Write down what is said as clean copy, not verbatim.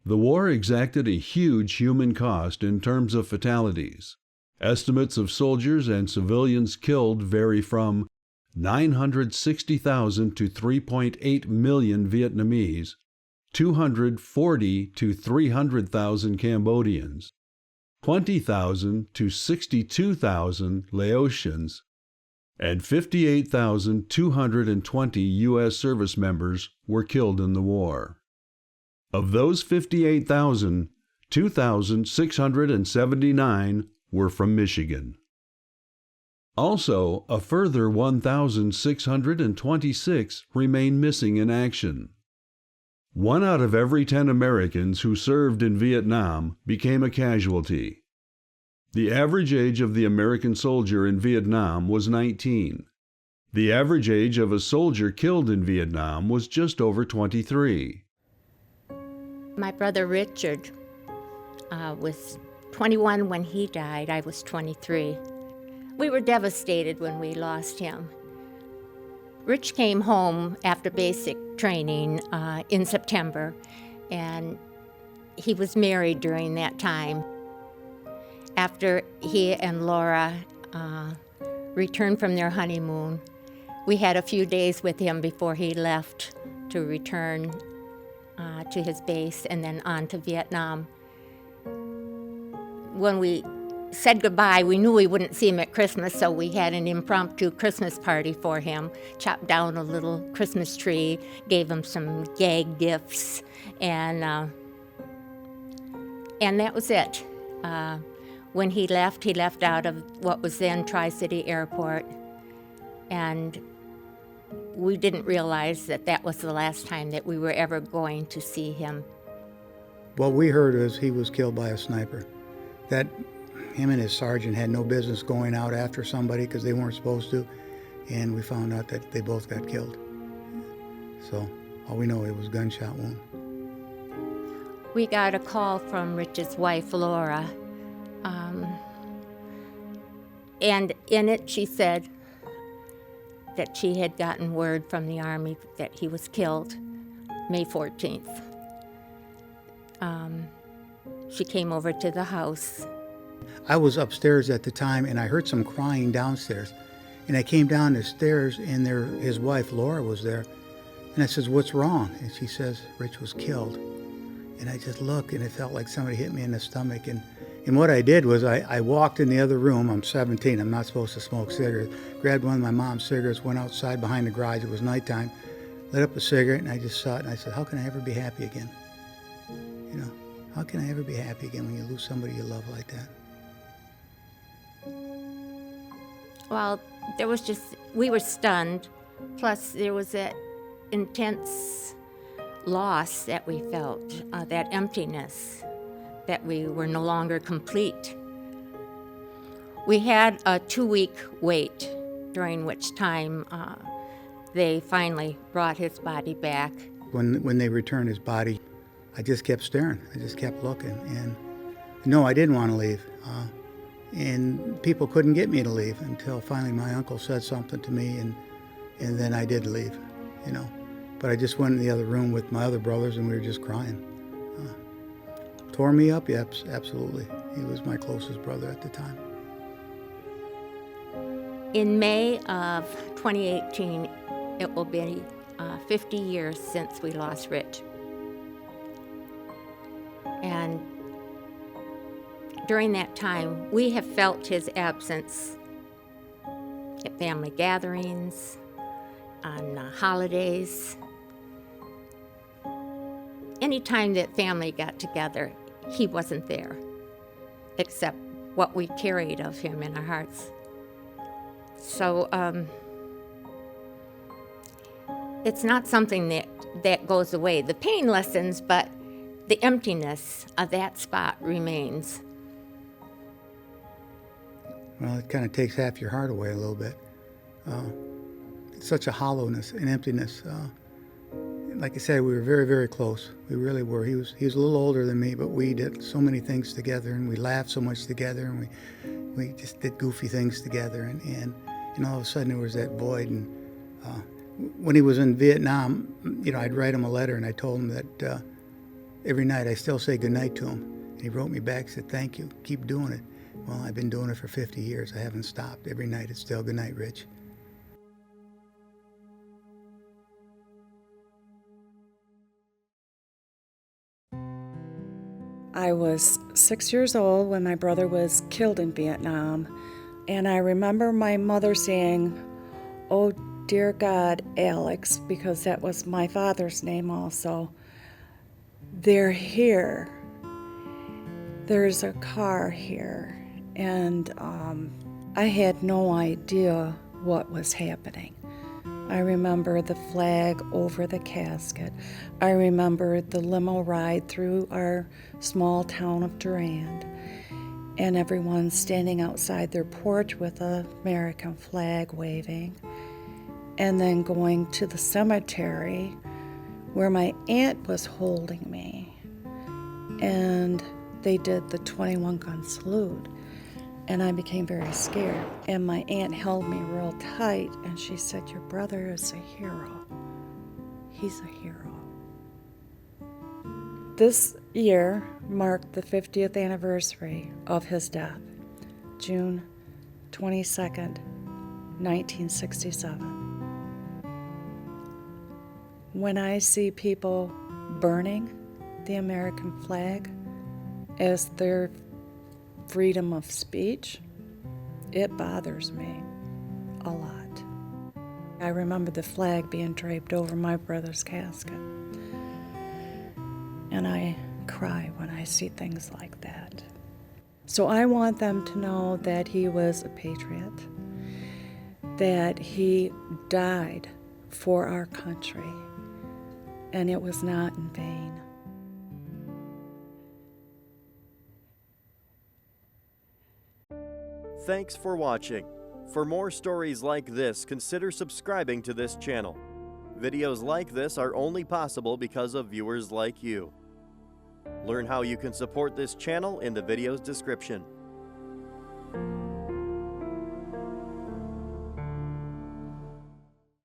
The war exacted a huge human cost in terms of fatalities. Estimates of soldiers and civilians killed vary from 960,000 to 3.8 million Vietnamese, 240 to 300,000 Cambodians, 20,000 to 62,000 Laotians, and 58,220 U.S. service members were killed in the war. Of those 58,000, 2,679 were from Michigan. Also, a further 1,626 remain missing in action. 1 out of every 10 Americans who served in Vietnam became a casualty. The average age of the American soldier in Vietnam was 19. The average age of a soldier killed in Vietnam was just over 23. My brother Richard was 21 when he died. I was 23. We were devastated when we lost him. Rich came home after basic training in September, and he was married during that time. After he and Laura returned from their honeymoon, we had a few days with him before he left to return to his base and then on to Vietnam. When we said goodbye, we knew we wouldn't see him at Christmas, so we had an impromptu Christmas party for him, chopped down a little Christmas tree, gave him some gag gifts, and that was it. When he left out of what was then Tri-City Airport, and we didn't realize that that was the last time that we were ever going to see him. What we heard is he was killed by a sniper. That him and his sergeant had no business going out after somebody because they weren't supposed to, and we found out that they both got killed. So all we know, it was a gunshot wound. We got a call from Rich's wife, Laura, and in it she said that she had gotten word from the Army that he was killed May 14th. She came over to the house. I was upstairs at the time, and I heard some crying downstairs. And I came down the stairs, and his wife, Laura, was there. And I says, "What's wrong?" And she says, "Rich was killed." And I just looked, and it felt like somebody hit me in the stomach. And what I did was I walked in the other room. I'm 17. I'm not supposed to smoke cigarettes. Grabbed one of my mom's cigarettes, went outside behind the garage. It was nighttime. Lit up a cigarette, and I just saw it, and I said, "How can I ever be happy again? You know, how can I ever be happy again when you lose somebody you love like that?" Well, we were stunned. Plus, there was that intense loss that we felt, that emptiness, that we were no longer complete. We had a 2-week wait, during which time they finally brought his body back. When they returned his body, I just kept staring. I just kept looking. And no, I didn't want to leave. And people couldn't get me to leave until finally my uncle said something to me, and then I did leave, you know. But I just went in the other room with my other brothers, and we were just crying. Tore me up? Yep, absolutely. He was my closest brother at the time. In May of 2018, it will be 50 years since we lost Rich. And during that time, we have felt his absence at family gatherings, on holidays. Anytime that family got together, he wasn't there, except what we carried of him in our hearts. So it's not something that goes away. The pain lessens, but the emptiness of that spot remains. Well, it kind of takes half your heart away a little bit. It's such a hollowness and emptiness. Like I said, we were very, very close. We really were. He was a little older than me, but we did so many things together, and we laughed so much together, and we just did goofy things together. And all of a sudden there was that void. And when he was in Vietnam, I'd write him a letter, and I told him that every night I still say goodnight to him. And he wrote me back, said, thank you, keep doing it. Well, I've been doing it for 50 years. I haven't stopped. Every night it's still goodnight, Rich. I was 6 years old when my brother was killed in Vietnam, and I remember my mother saying, "Oh, dear God, Alex," because that was my father's name also. "They're here. There's a car here." And I had no idea what was happening. I remember the flag over the casket. I remember the limo ride through our small town of Durand, and everyone standing outside their porch with an American flag waving, and then going to the cemetery where my aunt was holding me, and they did the 21-gun salute. And I became very scared. And my aunt held me real tight, and she said, "Your brother is a hero. He's a hero." This year marked the 50th anniversary of his death, June 22nd, 1967. When I see people burning the American flag as their freedom of speech, it bothers me a lot. I remember the flag being draped over my brother's casket, and I cry when I see things like that. So I want them to know that he was a patriot, that he died for our country, and it was not in vain. Thanks for watching. For more stories like this, consider subscribing to this channel. Videos like this are only possible because of viewers like you. Learn how you can support this channel in the video's description.